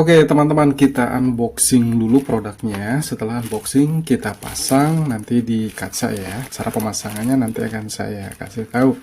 Oke teman-teman, kita unboxing dulu produknya. Setelah unboxing kita pasang nanti di kaca ya. Cara pemasangannya nanti akan saya kasih tahu.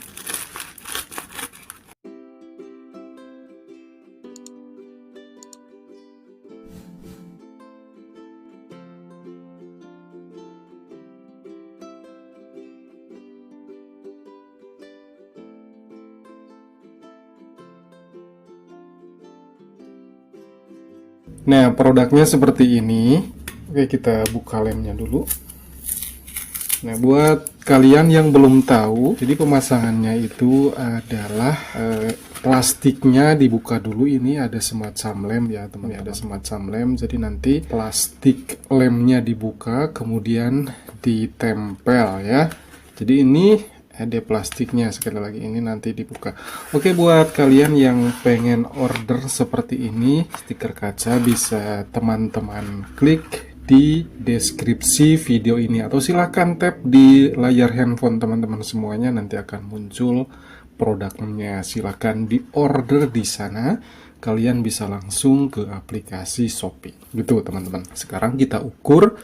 Nah, produknya seperti ini. Oke, kita buka lemnya dulu. Nah, buat kalian yang belum tahu, jadi pemasangannya itu adalah plastiknya dibuka dulu. Ini ada semacam lem ya, teman-teman. Ada semacam lem. Jadi nanti plastik lemnya dibuka, kemudian ditempel ya. Jadi ini ada plastiknya, sekali lagi ini nanti dibuka. Oke, buat kalian yang pengen order seperti ini stiker kaca, bisa teman-teman klik di deskripsi video ini atau silahkan tap di layar handphone teman-teman semuanya, nanti akan muncul produknya. Silahkan di order di sana, kalian bisa langsung ke aplikasi Shopee gitu teman-teman. Sekarang kita ukur,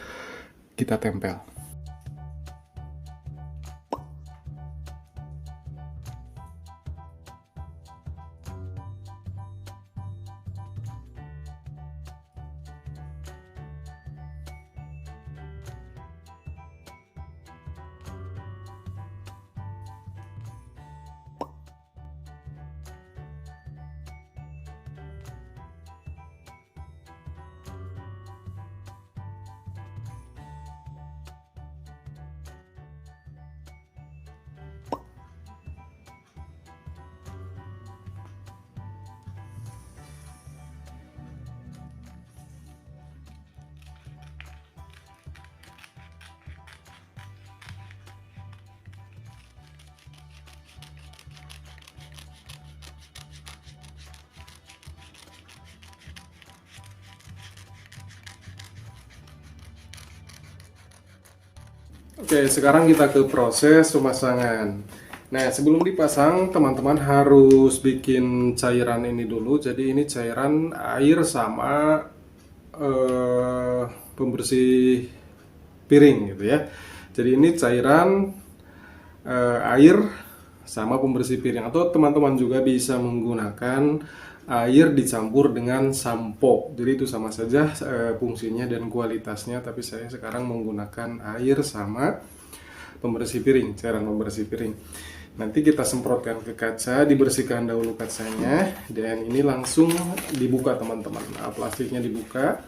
kita tempel. Oke, sekarang kita ke proses pemasangan. Nah, sebelum dipasang, teman-teman harus bikin cairan ini dulu. Jadi ini cairan air sama pembersih piring gitu ya. Jadi ini cairan air sama pembersih piring, atau teman-teman juga bisa menggunakan air dicampur dengan sampo. Jadi itu sama saja fungsinya dan kualitasnya, tapi saya sekarang menggunakan air sama pembersih piring, cairan pembersih piring. Nanti kita semprotkan ke kaca, dibersihkan dahulu kacanya, dan ini langsung dibuka teman-teman. Nah, plastiknya dibuka,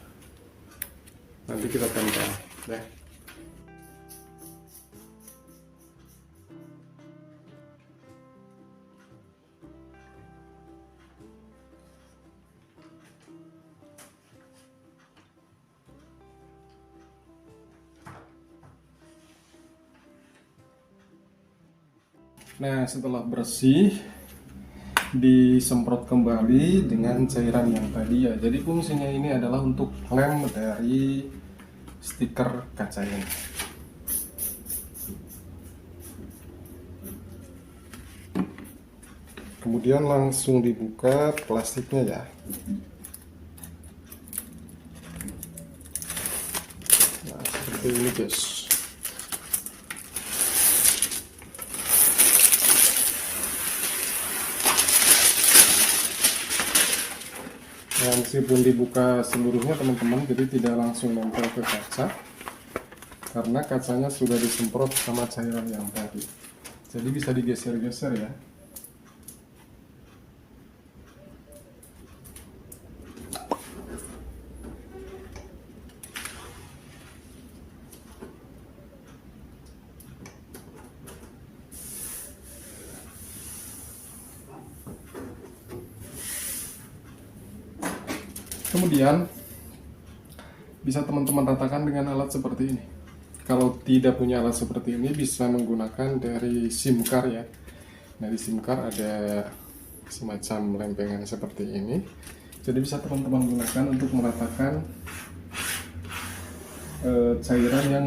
nanti kita tempel ya. Nah, setelah bersih, disemprot kembali dengan cairan yang tadi ya. Jadi fungsinya ini adalah untuk lem dari stiker kaca ini. Kemudian langsung dibuka plastiknya ya. Nah, seperti ini guys. Nah, meskipun dibuka seluruhnya teman-teman, jadi tidak langsung nempel ke kaca karena kacanya sudah disemprot sama cairan yang tadi. Jadi bisa digeser-geser ya. Kemudian bisa teman-teman ratakan dengan alat seperti ini. Kalau tidak punya alat seperti ini, bisa menggunakan dari SIM card ya. Nah, di SIM card ada semacam lempengan seperti ini. Jadi bisa teman-teman gunakan untuk meratakan cairan yang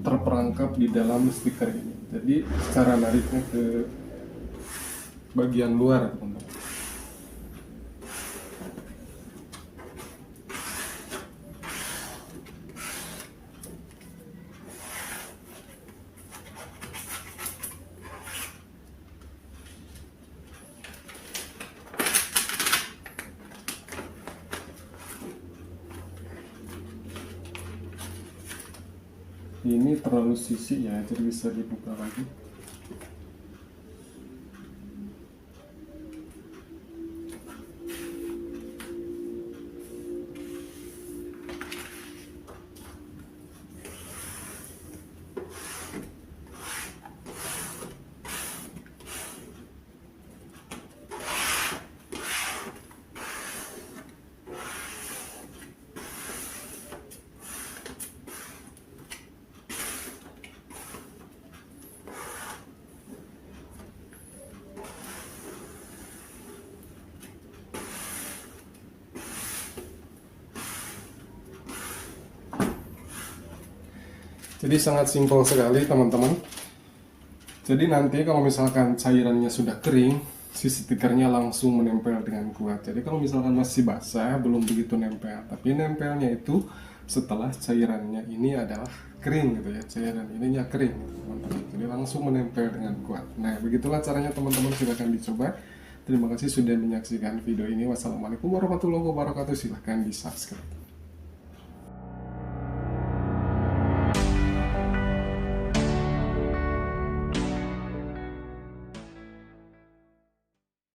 terperangkap di dalam stiker ini. Jadi cara nariknya ke bagian luar teman-teman. Ini terlalu sisi ya, jadi bisa dibuka lagi. Jadi sangat simpel sekali teman-teman. Jadi nanti kalau misalkan cairannya sudah kering, si stikernya langsung menempel dengan kuat. Jadi kalau misalkan masih basah, belum begitu nempel. Tapi nempelnya itu setelah cairannya ini adalah kering gitu ya. Cairan ininya kering teman-teman. Jadi langsung menempel dengan kuat. Nah begitulah caranya teman-teman, silahkan dicoba. Terima kasih sudah menyaksikan video ini. Wassalamualaikum warahmatullahi wabarakatuh. Silahkan di subscribe.